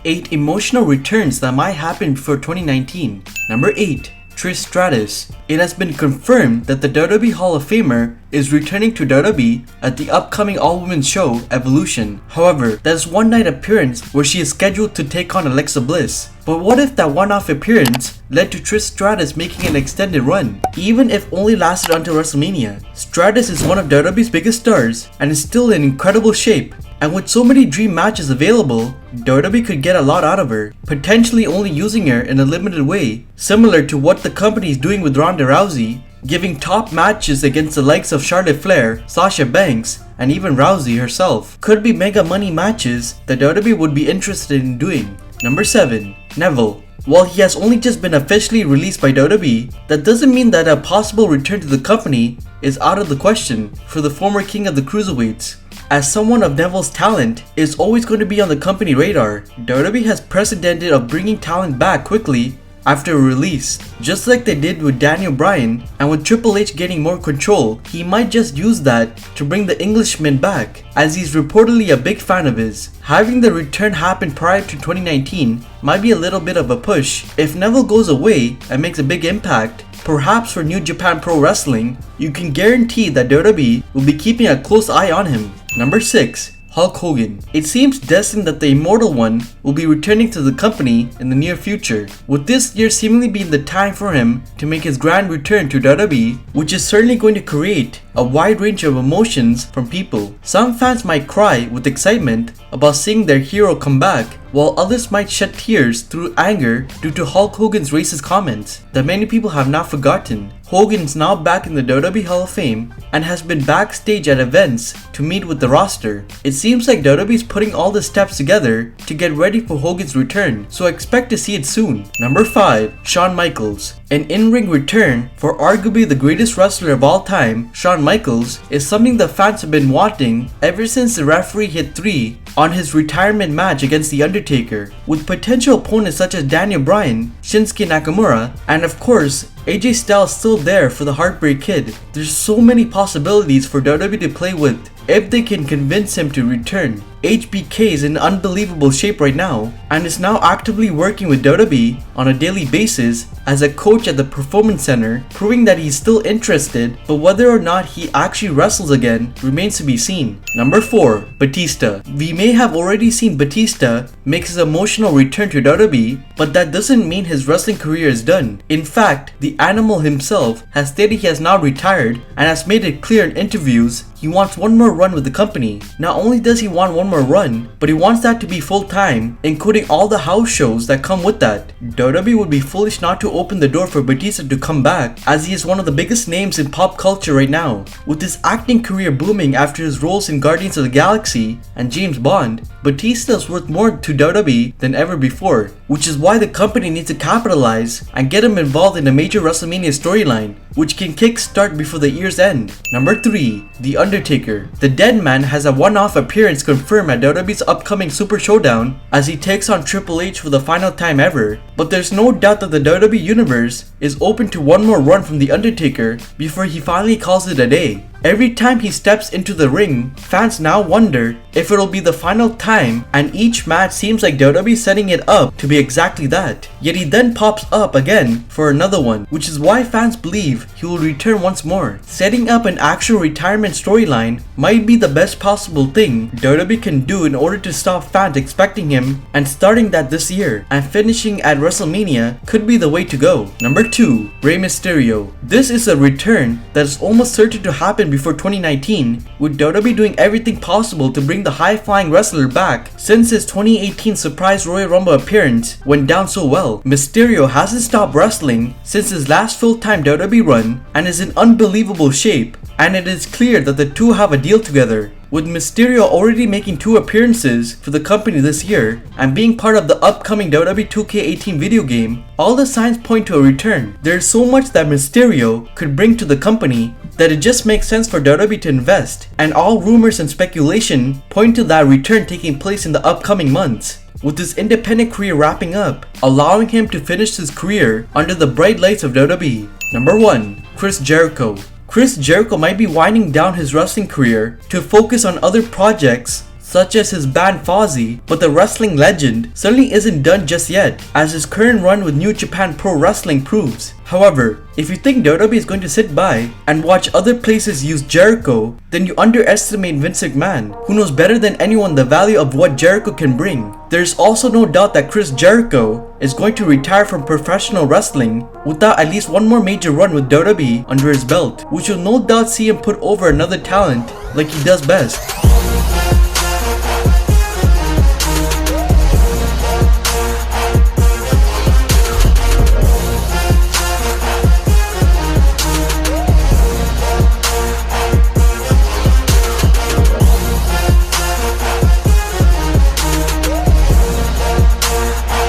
8 emotional returns that might happen before 2019. Number 8. Trish Stratus. It has been confirmed that the WWE Hall of Famer is returning to WWE at the upcoming all-women's show, Evolution. However, there's one night appearance where she is scheduled to take on Alexa Bliss. But what if that one-off appearance led to Trish Stratus making an extended run, even if only lasted until WrestleMania? Stratus is one of WWE's biggest stars and is still in incredible shape. And with so many dream matches available, WWE could get a lot out of her, potentially only using her in a limited way, similar to what the company is doing with Ronda Rousey, giving top matches against the likes of Charlotte Flair, Sasha Banks, and even Rousey herself. Could be mega money matches that WWE would be interested in doing. Number 7. Neville. While he has only just been officially released by WWE, that doesn't mean that a possible return to the company is out of the question for the former king of the cruiserweights. As someone of Neville's talent is always going to be on the company radar, WWE has precedent of bringing talent back quickly after a release. Just like they did with Daniel Bryan, and with Triple H getting more control, he might just use that to bring the Englishman back, as he's reportedly a big fan of his. Having the return happen prior to 2019 might be a little bit of a push. If Neville goes away and makes a big impact, perhaps for New Japan Pro Wrestling, you can guarantee that WWE will be keeping a close eye on him. Number 6. Hulk Hogan. It seems destined that the Immortal One will be returning to the company in the near future, with this year seemingly being the time for him to make his grand return to WWE, which is certainly going to create a wide range of emotions from people. Some fans might cry with excitement about seeing their hero come back, while others might shed tears through anger due to Hulk Hogan's racist comments that many people have not forgotten. Hogan is now back in the WWE Hall of Fame and has been backstage at events to meet with the roster. It seems like WWE is putting all the steps together to get ready for Hogan's return, so expect to see it soon. Number 5. Shawn Michaels. An in-ring return for arguably the greatest wrestler of all time, Shawn Michaels, is something the fans have been wanting ever since the referee hit 3 on his retirement match against The Undertaker, with potential opponents such as Daniel Bryan, Shinsuke Nakamura, and of course, AJ Styles still there for the Heartbreak Kid. There's so many possibilities for WWE to play with if they can convince him to return. HBK is in unbelievable shape right now and is now actively working with WWE on a daily basis as a coach at the Performance Center, proving that he's still interested, but whether or not he actually wrestles again remains to be seen. Number 4. Batista. We may have already seen Batista make his emotional return to WWE, but that doesn't mean his wrestling career is done. In fact, the Animal himself has stated he has now retired and has made it clear in interviews he wants one more run with the company. Not only does he want one more run, but he wants that to be full time, including all the house shows that come with that. WWE would be foolish not to open the door for Batista to come back, as he is one of the biggest names in pop culture right now. With his acting career booming after his roles in Guardians of the Galaxy and James Bond, Batista is worth more to WWE than ever before, which is why the company needs to capitalize and get him involved in a major WrestleMania storyline, which can kickstart before the year's end. Number 3. The Undertaker. The Dead Man has a one-off appearance confirmed at WWE's upcoming Super Showdown as he takes on Triple H for the final time ever, but there's no doubt that the WWE Universe is open to one more run from The Undertaker before he finally calls it a day. Every time he steps into the ring, fans now wonder if it'll be the final time, and each match seems like WWE setting it up to be exactly that. Yet he then pops up again for another one, which is why fans believe he will return once more. Setting up an actual retirement storyline might be the best possible thing WWE can do in order to stop fans expecting him, and starting that this year and finishing at WrestleMania could be the way to go. Number 2. Rey Mysterio. This is a return that is almost certain to happen before 2019, with WWE doing everything possible to bring the high-flying wrestler back since his 2018 surprise Royal Rumble appearance went down so well. Mysterio hasn't stopped wrestling since his last full-time WWE run and is in unbelievable shape, and it is clear that the two have a deal together. With Mysterio already making 2 appearances for the company this year and being part of the upcoming WWE 2K18 video game, all the signs point to a return. There is so much that Mysterio could bring to the company that it just makes sense for WWE to invest, and all rumors and speculation point to that return taking place in the upcoming months, with his independent career wrapping up, allowing him to finish his career under the bright lights of WWE. Number 1. Chris Jericho. Chris Jericho might be winding down his wrestling career to focus on other projects such as his band Fozzy, but the wrestling legend certainly isn't done just yet, as his current run with New Japan Pro Wrestling proves. However, if you think WWE is going to sit by and watch other places use Jericho, then you underestimate Vince McMahon, who knows better than anyone the value of what Jericho can bring. There's also no doubt that Chris Jericho is going to retire from professional wrestling without at least one more major run with WWE under his belt, which will no doubt see him put over another talent like he does best.